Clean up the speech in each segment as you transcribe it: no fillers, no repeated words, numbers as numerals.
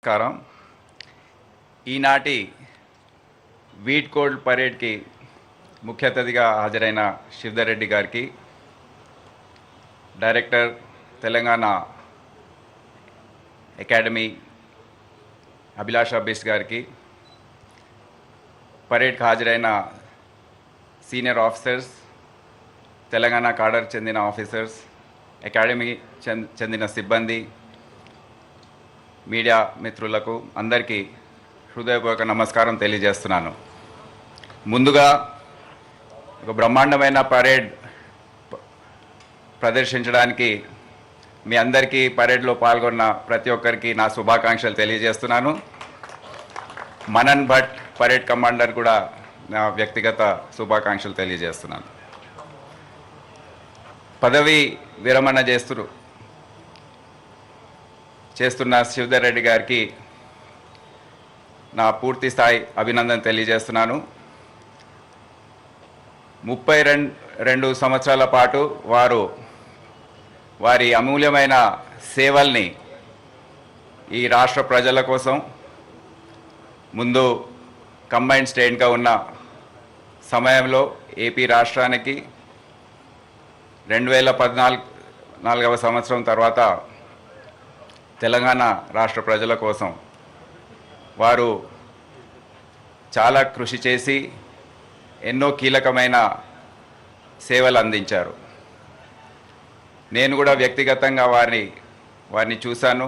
నమస్కారం. ఈనాటి wheat cold పరేడ్కి ముఖ్య అతిథిగా హాజరైన శివధర్ రెడ్డి గారికి, డైరెక్టర్ తెలంగాణ అకాడమీ అభిలాష బిస్ గారికి, పరేడ్కి హాజరైన సీనియర్ ఆఫీసర్స్, తెలంగాణ కాడర్ చెందిన ఆఫీసర్స్, అకాడమీ చెందిన సిబ్బంది, మీడియా మిత్రులకు అందరికీ హృదయపూర్వక నమస్కారం తెలియజేస్తున్నాను. ముందుగా ఒక బ్రహ్మాండమైన పరేడ్ ప్రదర్శించడానికి మీ అందరికీ, పరేడ్లో పాల్గొన్న ప్రతి ఒక్కరికి నా శుభాకాంక్షలు తెలియజేస్తున్నాను. మనన్ భట్ పరేడ్ కమాండర్ కూడా నా వ్యక్తిగత శుభాకాంక్షలు తెలియజేస్తున్నాను. పదవి విరమణ చేస్తున్న శివధర్ రెడ్డి గారికి నా పూర్తి స్థాయి అభినందన తెలియజేస్తున్నాను. 32 సంవత్సరాల పాటు వారి అమూల్యమైన సేవల్ని ఈ రాష్ట్ర ప్రజల కోసం, ముందు కంబైన్డ్ స్టేట్గా ఉన్న సమయంలో ఏపీ రాష్ట్రానికి 2014వ సంవత్సరం తర్వాత తెలంగాణ రాష్ట్ర ప్రజల కోసం వారు చాలా కృషి చేసి ఎన్నో కీలకమైన సేవలు అందించారు. నేను కూడా వ్యక్తిగతంగా వారిని చూశాను.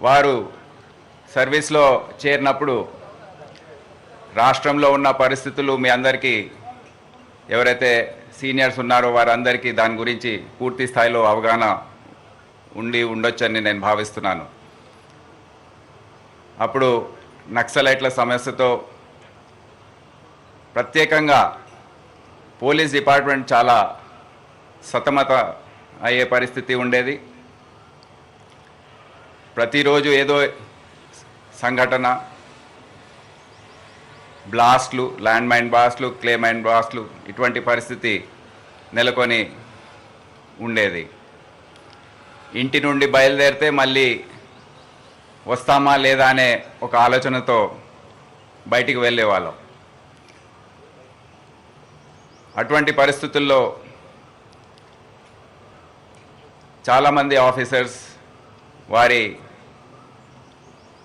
వారు సర్వీస్లో చేరినప్పుడు రాష్ట్రంలో ఉన్న పరిస్థితులు మీ అందరికీ, ఎవరైతే సీనియర్స్ ఉన్నారో వారందరికీ దాని గురించి పూర్తి స్థాయిలో అవగాహన ఉండొచ్చని నేను భావిస్తున్నాను. అప్పుడు నక్సలైట్ల సమస్యతో ప్రత్యేకంగా పోలీస్ డిపార్ట్మెంట్ చాలా సతమత అయ్యే పరిస్థితి ఉండేది. ప్రతిరోజు ఏదో సంఘటన, బ్లాస్ట్లు, ల్యాండ్ మైన్ బ్లాస్ట్లు, క్లే మైన్ బ్లాస్ట్లు, ఇటువంటి పరిస్థితి నెలకొని ఉండేది. ఇంటి నుండి బయలుదేరితే మళ్ళీ వస్తామా లేదా అనే ఒక ఆలోచనతో బయటికి వెళ్ళేవాళ్ళం. అటువంటి పరిస్థితుల్లో చాలామంది ఆఫీసర్స్ వారి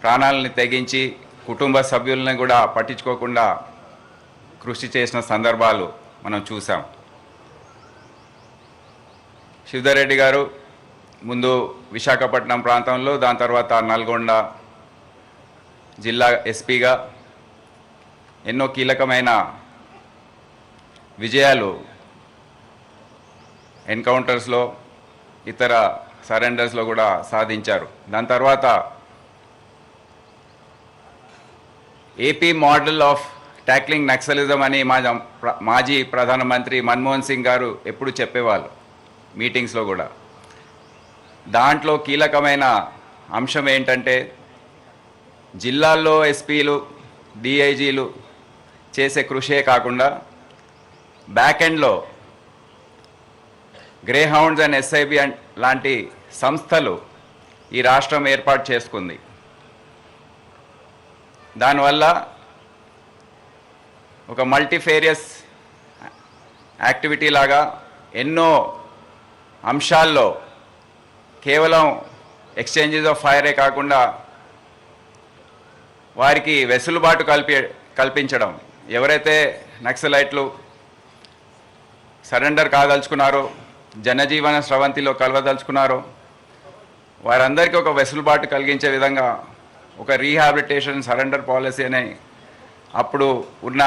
ప్రాణాలని తెగించి కుటుంబ సభ్యులని కూడా పట్టించుకోకుండా కృషి చేసిన సందర్భాలు మనం చూసాం. శివధర్ రెడ్డి గారు ముందు విశాఖపట్నం ప్రాంతంలో, దాని తర్వాత నల్గొండ జిల్లా ఎస్పీగా ఎన్నో కీలకమైన విజయాలు ఎన్కౌంటర్స్లో, ఇతర సరెండర్స్లో కూడా సాధించారు. దాని తర్వాత AP model of tackling naxalism అని మాజీ ప్రధానమంత్రి మన్మోహన్ సింగ్ గారు ఎప్పుడు చెప్పేవాళ్ళు మీటింగ్స్లో కూడా. దాంట్లో కీలకమైన అంశం ఏంటంటే, జిల్లాల్లో ఎస్పీలు, డిఐజీలు చేసే కృషే కాకుండా బ్యాక్ ఎండ్లో గ్రే హౌండ్స్ అండ్ ఎస్ఐబి లాంటి సంస్థలు ఈ రాష్ట్రం ఏర్పాటు చేసుకుంది. దానివల్ల ఒక మల్టీఫేరియస్ యాక్టివిటీ లాగా ఎన్నో అంశాల్లో కేవలం ఎక్స్చేంజెస్ ఆఫ్ ఫైరే కాకుండా వారికి వెసులుబాటు కల్పించడం, ఎవరైతే నక్సలైట్లు సరెండర్ కాదలుచుకున్నారో, జనజీవన స్రవంతిలో కలవదలుచుకున్నారో వారందరికీ ఒక వెసులుబాటు కలిగించే విధంగా ఒక రీహాబిలిటేషన్ సరెండర్ పాలసీ అని అప్పుడు ఉన్న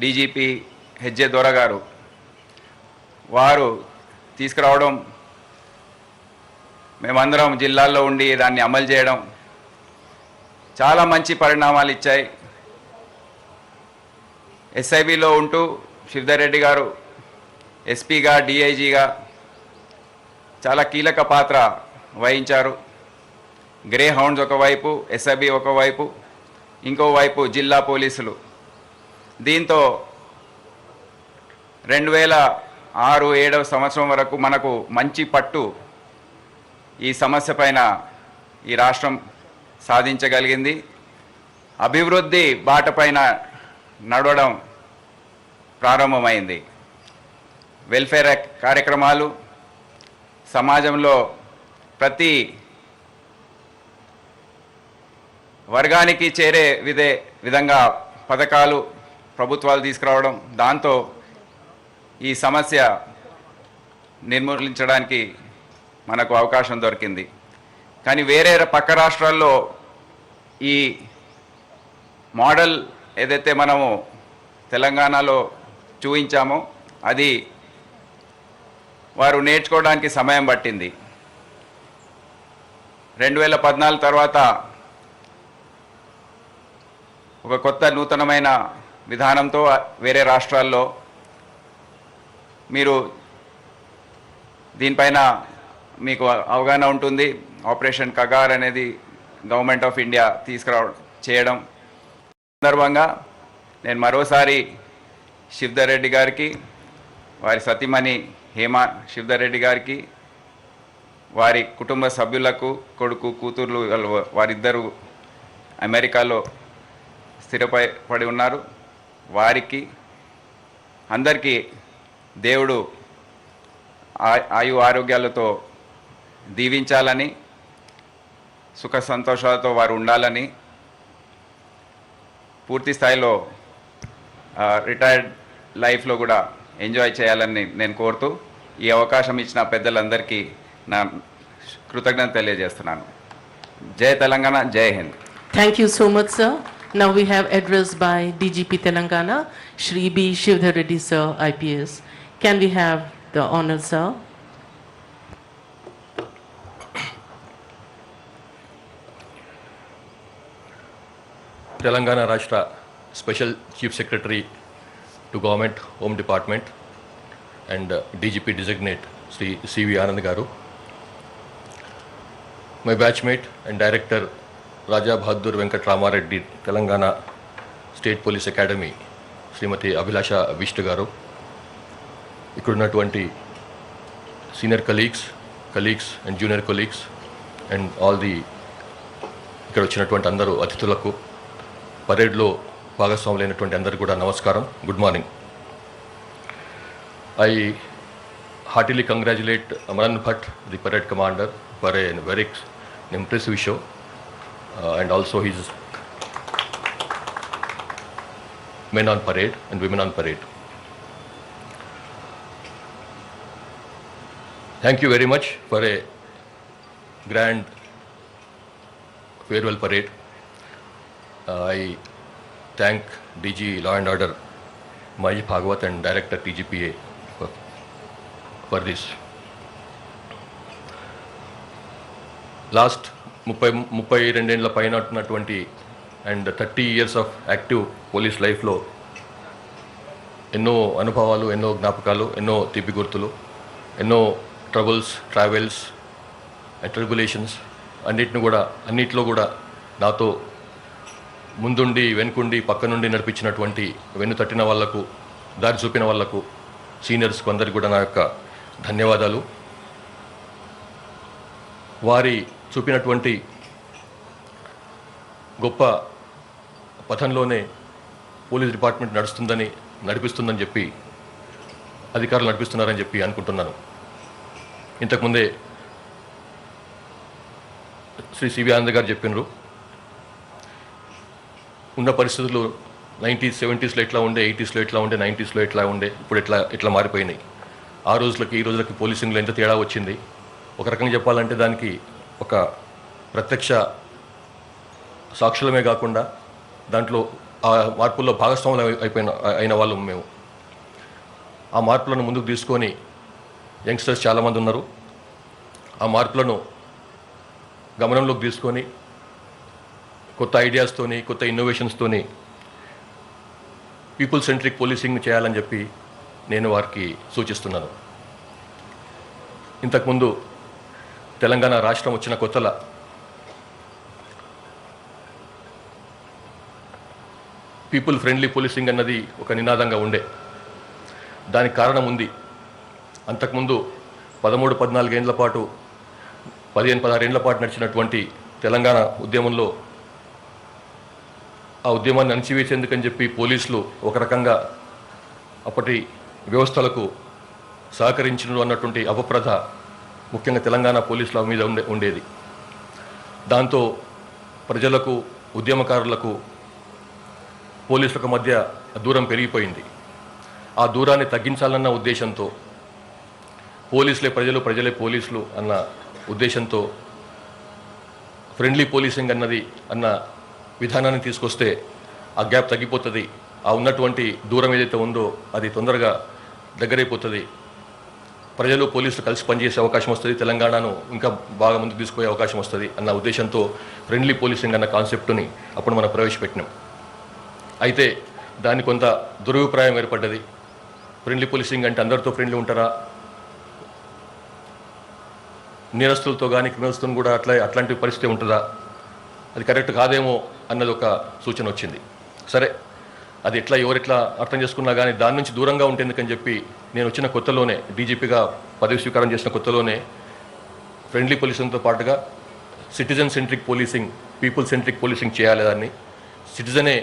డీజీపీ హెచ్జే దొర గారు వారు తీసుకురావడం, మేమందరం జిల్లాల్లో ఉండి దాన్ని అమలు చేయడం చాలా మంచి పరిణామాలు ఇచ్చాయి. ఎస్ఐబిలో ఉంటూ శివధర్ రెడ్డి గారు ఎస్పీగా, డిఐజీగా చాలా కీలక పాత్ర వహించారు. గ్రే హౌండ్స్ ఒకవైపు, ఎస్ఐబి ఒకవైపు, ఇంకోవైపు జిల్లా పోలీసులు. దీంతో 2006-07 సంవత్సరం వరకు మనకు మంచి పట్టు ఈ సమస్య పైన ఈ రాష్ట్రం సాధించగలిగింది. అభివృద్ధి బాటపైన నడవడం ప్రారంభమైంది. వెల్ఫేర్ కార్యక్రమాలు, సమాజంలో ప్రతి వర్గానికి చేరే విధంగా పథకాలు ప్రభుత్వాలు తీసుకురావడం, దాంతో ఈ సమస్య నిర్మూలించడానికి మనకు అవకాశం దొరికింది. కానీ వేరే పక్క రాష్ట్రాల్లో ఈ మోడల్ ఏదైతే మనము తెలంగాణలో చూపించామో అది వారు నేర్చుకోవడానికి సమయం పట్టింది. 2014 తర్వాత ఒక కొత్త నూతనమైన విధానంతో వేరే రాష్ట్రాల్లో మీరు దీనిపైన మీకు అవగాహన ఉంటుంది. ఆపరేషన్ కగార్ అనేది గవర్నమెంట్ ఆఫ్ ఇండియా చేయడం సందర్భంగా నేను మరోసారి శివధర్ రెడ్డి గారికి, వారి సతీమణి హేమా శివధర్ రెడ్డి గారికి, వారి కుటుంబ సభ్యులకు, కొడుకు కూతుర్లు వారిద్దరూ అమెరికాలో స్థిరపడి ఉన్నారు, వారికి అందరికీ దేవుడు ఆయు ఆరోగ్యాలతో దీవించాలని, సుఖ సంతోషాలతో వారు ఉండాలని, పూర్తి స్థాయిలో రిటైర్డ్ లైఫ్లో కూడా ఎంజాయ్ చేయాలని నేను కోరుతూ ఈ అవకాశం ఇచ్చిన పెద్దలందరికీ నా కృతజ్ఞత తెలియజేస్తున్నాను. జై తెలంగాణ, జై Hind. Thank you so much, sir. Now we have address by DGP Telangana, Shri B. Shivdhar Reddy, sir, IPS. Can we have the honor, sir? Telangana Rashtra Special Chief Secretary to Government Home Department and DGP Designate Sri C.V. Anand Garu, my batchmate and Director Raja Bahadur Venkat Ramareddy, Telangana State Police Academy, Srimati Abhilasha Vishtu Garu, ikkudunnaటువంటి senior colleagues and junior colleagues and all the ఇక్కడ వచ్చినటువంటి అందరూ అతిథులకు, పరేడ్లో భాగస్వాములైనటువంటి అందరికీ కూడా నమస్కారం. Good morning. I heartily congratulate Manan Bhatt, the parade commander, for a very impressive show and also his men on parade and women on parade. Thank you very much for a grand farewell parade. I thank DG Law and Order Mahi Bhagwat and Director TGPA for this. Last 32 ఏళ్ల పైన ఉన్నటువంటి and 30 years of active police లైఫ్లో ఎన్నో అనుభవాలు, ఎన్నో జ్ఞాపకాలు, ఎన్నో తీపి గుర్తులు, ఎన్నో ట్రబుల్స్, ట్రావెల్స్ అండ్ ట్రిబులేషన్స్ అన్నిట్లో కూడా నాతో ముందుండి, వెనుకుండి, పక్క నుండి నడిపించినటువంటి, వెన్ను తట్టిన వాళ్లకు, దారి చూపిన వాళ్లకు, సీనియర్స్కు అందరికీ కూడా నా యొక్క ధన్యవాదాలు. వారి చూపినటువంటి గొప్ప పథంలోనే పోలీస్ డిపార్ట్మెంట్ నడిపిస్తుందని చెప్పి అధికారులు నడిపిస్తున్నారని చెప్పి అనుకుంటున్నాను. ఇంతకుముందే శ్రీ సివి ఆనంద్ గారు చెప్పినారు, ఉన్న పరిస్థితులు 90s 70sలో ఎట్లా ఉండే, 80sలో ఎట్లా ఉండే, 90sలో ఎట్లా ఉండే, ఇప్పుడు ఎట్లా మారిపోయినాయి. ఆ రోజులకి ఈ రోజులకి పోలీసింగ్లో ఎంత తేడా వచ్చింది. ఒక రకంగా చెప్పాలంటే దానికి ఒక ప్రత్యక్ష సాక్షులమే కాకుండా దాంట్లో ఆ మార్పుల్లో భాగస్వాములు అయిన వాళ్ళు మేము. ఆ మార్పులను ముందుకు తీసుకొని యంగ్స్టర్స్ చాలామంది ఉన్నారు. ఆ మార్పులను గమనంలోకి తీసుకొని కొత్త ఐడియాస్తోని, కొత్త ఇన్నోవేషన్స్తోని పీపుల్ సెంట్రిక్ పోలీసింగ్ చేయాలని చెప్పి నేను వారికి సూచిస్తున్నాను. ఇంతకుముందు తెలంగాణ రాష్ట్రం వచ్చిన కొత్తల పీపుల్ ఫ్రెండ్లీ పోలీసింగ్ అన్నది ఒక నినాదంగా ఉండే. దానికి కారణం ఉంది. అంతకుముందు 13-14 ఏళ్ల పాటు, 15-16 ఏళ్ల పాటు నడిచినటువంటి తెలంగాణ ఉద్యమంలో ఆ ఉద్యమాన్ని అణచివేసేందుకని చెప్పి పోలీసులు ఒక రకంగా అప్పటి వ్యవస్థలకు సహకరించను అన్నటువంటి అపప్రథ ముఖ్యంగా తెలంగాణ పోలీసుల మీద ఉండేది. దాంతో ప్రజలకు, ఉద్యమకారులకు, పోలీసులకు మధ్య దూరం పెరిగిపోయింది. ఆ దూరాన్ని తగ్గించాలన్న ఉద్దేశంతో పోలీసులే ప్రజలు, ప్రజలే పోలీసులు అన్న ఉద్దేశంతో ఫ్రెండ్లీ పోలీసింగ్ అన్న విధానాన్ని తీసుకొస్తే ఆ గ్యాప్ తగ్గిపోతుంది. ఆ ఉన్నటువంటి దూరం ఏదైతే ఉందో అది తొందరగా దగ్గరైపోతుంది. ప్రజలు, పోలీసులు కలిసి పనిచేసే అవకాశం వస్తుంది. తెలంగాణను ఇంకా బాగా ముందుకు తీసుకుపోయే అవకాశం వస్తుంది అన్న ఉద్దేశంతో ఫ్రెండ్లీ పోలీసింగ్ అన్న కాన్సెప్ట్ని అప్పుడు మనం ప్రవేశపెట్టినాం. అయితే దాన్ని కొంత దురభిప్రాయం ఏర్పడ్డది. ఫ్రెండ్లీ పోలీసింగ్ అంటే అందరితో ఫ్రెండ్లీ ఉంటారా, నేరస్తులతో కానీ క్రిమినల్స్తో కూడా అట్లాంటి పరిస్థితి ఉంటుందా, అది కరెక్ట్ కాదేమో అన్నది ఒక సూచన వచ్చింది. సరే, అది ఎవరెట్లా అర్థం చేసుకున్నా కానీ దాని నుంచి దూరంగా ఉంటేందుకని చెప్పి నేను వచ్చిన కొత్తలోనే, డీజీపీగా పదవి స్వీకారం చేసిన కొత్తలోనే ఫ్రెండ్లీ పోలీసింగ్తో పాటుగా citizen centric policing, people centric policing చేయాలి. దాన్ని సిటిజనే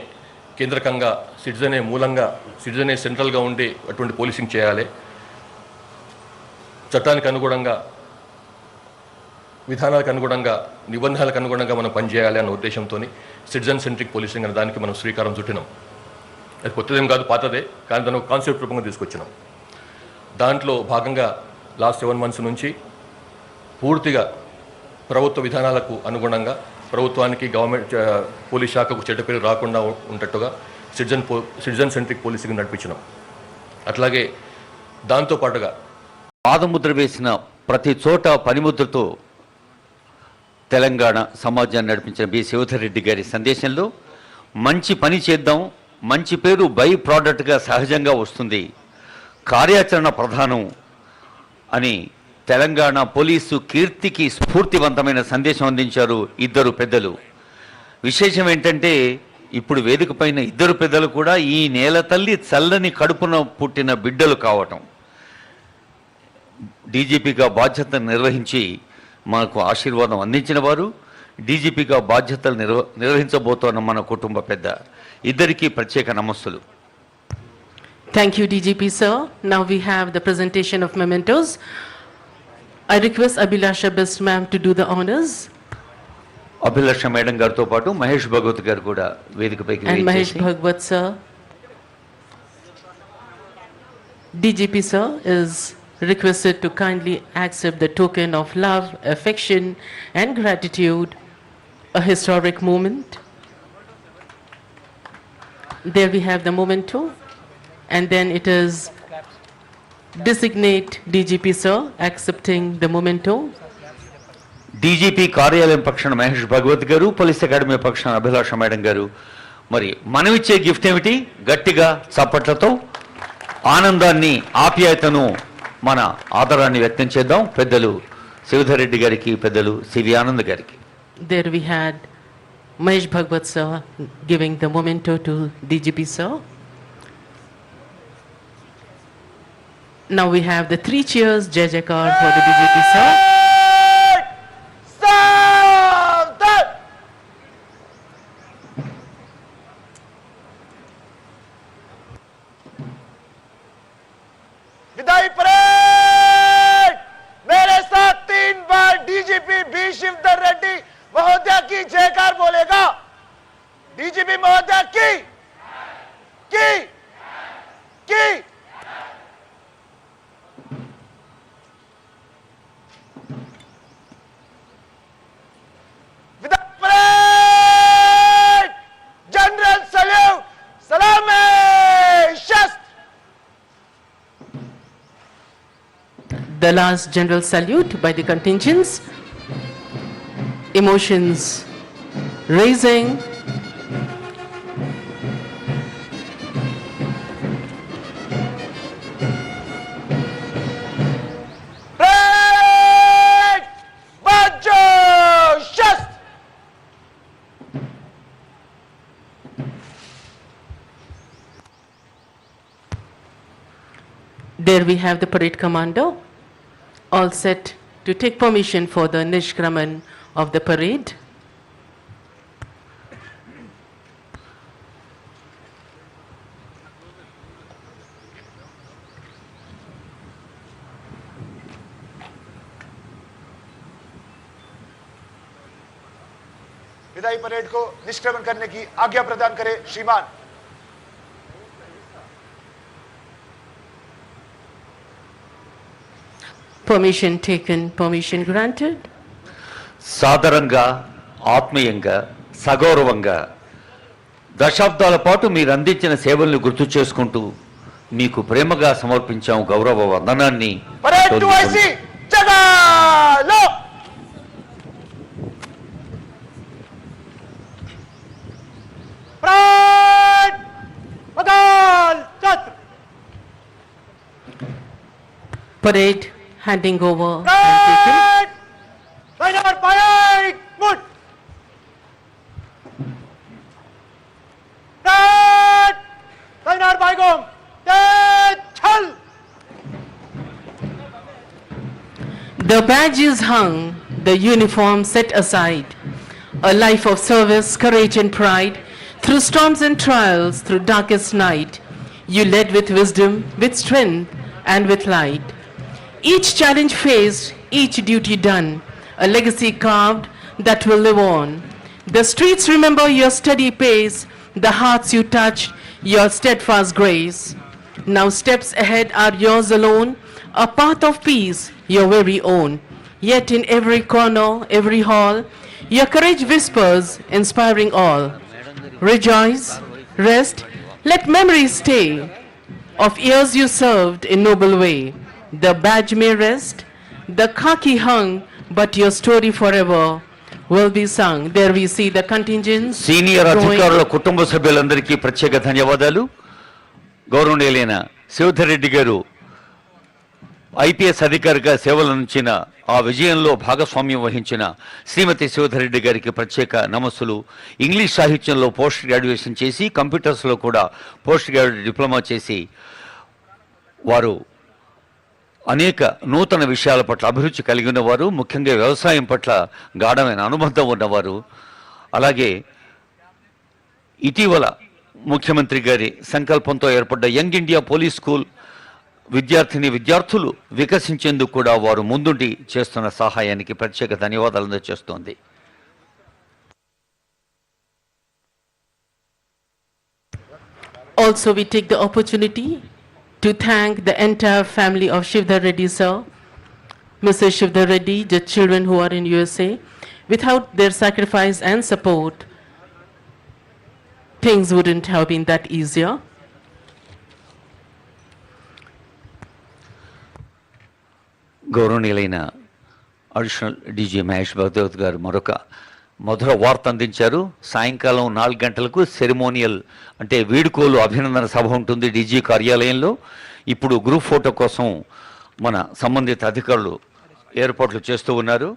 కేంద్రకంగా, సిటిజనే మూలంగా, సిటిజనే సెంట్రల్గా ఉండి అటువంటి పోలీసింగ్ చేయాలి. చట్టానికి అనుగుణంగా, విధానాలకు అనుగుణంగా, నిబంధనలకు అనుగుణంగా మనం పనిచేయాలి అన్న ఉద్దేశంతో సిటిజన్ సెంట్రిక్ పోలీసింగ్ అనే దానికి మనం శ్రీకారం చుట్టినాం. అది కొత్తదేం కాదు, పాతదే, కానీ దాన్ని ఒక కాన్సెప్ట్ రూపంగా తీసుకొచ్చినాం. దాంట్లో భాగంగా లాస్ట్ 7 months నుంచి పూర్తిగా ప్రభుత్వ విధానాలకు అనుగుణంగా, ప్రభుత్వానికి, గవర్నమెంట్, పోలీస్ శాఖకు చెడ్డ పేరు రాకుండా ఉండేట్టుగా సిటిజన్ సెంట్రిక్ పోలీసింగ్ నడిపించినాం. అట్లాగే దాంతోపాటుగా పాదముద్ర వేసిన ప్రతి చోట పనిముద్రతో తెలంగాణ సమాజాన్ని నడిపించిన బి శివధర్ రెడ్డి గారి సందేశంలో మంచి పని చేద్దాం, మంచి పేరు బై ప్రోడక్ట్గా సహజంగా వస్తుంది, కార్యాచరణ ప్రధానం అని తెలంగాణ పోలీసు కీర్తికి స్ఫూర్తివంతమైన సందేశం అందించారు ఇద్దరు పెద్దలు. విశేషం ఏంటంటే ఇప్పుడు వేదిక పైన ఇద్దరు పెద్దలు కూడా ఈ నేల తల్లి చల్లని కడుపున పుట్టిన బిడ్డలు కావటం, డీజీపీగా బాధ్యతను నిర్వహించి మనకు ఆశీర్వాదం అందించిన వారు, డీజీపీగా బాధ్యతలు నిర్వహించబోతున్న మన కుటుంబ పెద్ద, ఇద్దరికీ ప్రత్యేక నమస్సులు. Thank you, DGP sir. Now we have the presentation of mementos. I request Abhilasha Best ma'am to do the honors. Abhilasha madam గారితో పాటు మహేష్ భగవత్ గారు కూడా వేదికపైకి And Mahesh వేయించేసి Bhagwat sir. DGP sir is requested to kindly accept the token of love, affection and gratitude, a historic moment. There we have the memento, and then it is designate DGP sir accepting the memento. DGP కార్యాలయం పక్షాన మహేష్ భగవత్ గారు, police academy పక్షాన అభిలాష madam గారు. మరి మనమిచ్చే gift ఏమిటి? గట్టిగా చప్పట్లతో ఆనందాన్ని, ఆప్యాయతను, మన ఆదరాన్ని వ్యక్తం చేద్దాం పెద్దలు శివధర్ రెడ్డి గారికి, పెద్దలు సివి ఆనంద్ గారికి. There we had Mahesh Bhagwat sir giving the memento to DGP sir. Now we have the 3 cheers, Jai Jaikar for the DGP sir. विदाई परेड मेरे साथ 3 बार डीजीपी बी शिवधर रेड्डी महोदय की जयकार बोलेगा। डीजीपी महोदय की विदाई परेड जनरल सल्यूट, सलाम-ए शस्त्र। The last general salute by the contingents. Emotions raising. Break! Bajo! Shast! There we have the parade commander, all set to take permission for the Nishkraman of the parade. विदाई parade को निष्क्रमण करने की आज्ञा प्रदान करें श्रीमान। Permission taken, permission granted. సాదరంగా ఆత్మీయంగా సగౌరవంగా దశాబ్దాల పాటు మీరు అందించిన సేవలను గుర్తు చేసుకుంటూ మీకు ప్రేమగా సమర్పించాం గౌరవ వందనాన్ని. परेड 2IC जगा लो। परेड मदाल छत्र। Parade handing over and taken. Parade liner पाइक मुट। परेड लाइनर पाइगोम तेज छल। The badge is hung, the uniform set aside. A life of service, courage and pride. Through storms and trials, through darkest night, you led with wisdom, with strength and with light. Each challenge faced, each duty done, a legacy carved that will live on. The streets remember your steady pace, the hearts you touched, your steadfast grace. Now steps ahead are yours alone, a path of peace, your very own. Yet in every corner, every hall, your courage whispers, inspiring all. Rejoice, rest, let memories stay of years you served in noble way. The badge may rest, the khaki hung, but your story forever will be sung. There we see the contingents. Senior going- అధికారుల కుటుంబ సభ్యులందరికీ ప్రత్యేక ధన్యవాదాలు. గౌరవనీయులైన శివధర్ రెడ్డి గారు IPS అధికారిగా సేవలందించిన ఆ విజయంలో భాగస్వామ్యం వహించిన శ్రీమతి శివధర్ రెడ్డి గారికి ప్రత్యేక నమస్సులు. ఇంగ్లీష్ సాహిత్యంలో పోస్ట్ గ్రాడ్యుయేషన్ చేసి కంప్యూటర్స్లో కూడా పోస్ట్ గ్రాడ్యుయేట్ డిప్లొమా చేసి వారు అనేక నూతన విషయాల పట్ల అభిరుచి కలిగి ఉన్నవారు, ముఖ్యంగా వ్యవసాయం పట్ల గాఢమైన అనుబంధం ఉన్నవారు. అలాగే ఇటీవల ముఖ్యమంత్రి గారి సంకల్పంతో ఏర్పడ్డ యంగ్ ఇండియా పోలీస్ స్కూల్ విద్యార్థులు వికసించేందుకు కూడా వారు ముందుండి చేస్తున్న సహాయానికి ప్రత్యేక ధన్యవాదాలు అందజేస్తోంది. Also, we take the opportunity to thank the entire family of Shivdar Reddy sir, Mrs. Shivdar Reddy, the children who are in USA. Without their sacrifice and support, things wouldn't have been that easier. గౌరవనీయులైన additional DG Mahesh Bhagwat గారు మరొక మధుర వార్త అందించారు. సాయంకాలం 4 గంటలకు ceremonial అంటే వీడుకోలు అభినందన సభ ఉంటుంది DG కార్యాలయంలో. ఇప్పుడు గ్రూప్ ఫోటో కోసం మన సంబంధిత అధికారులు ఏర్పాట్లు చేస్తూ ఉన్నారు.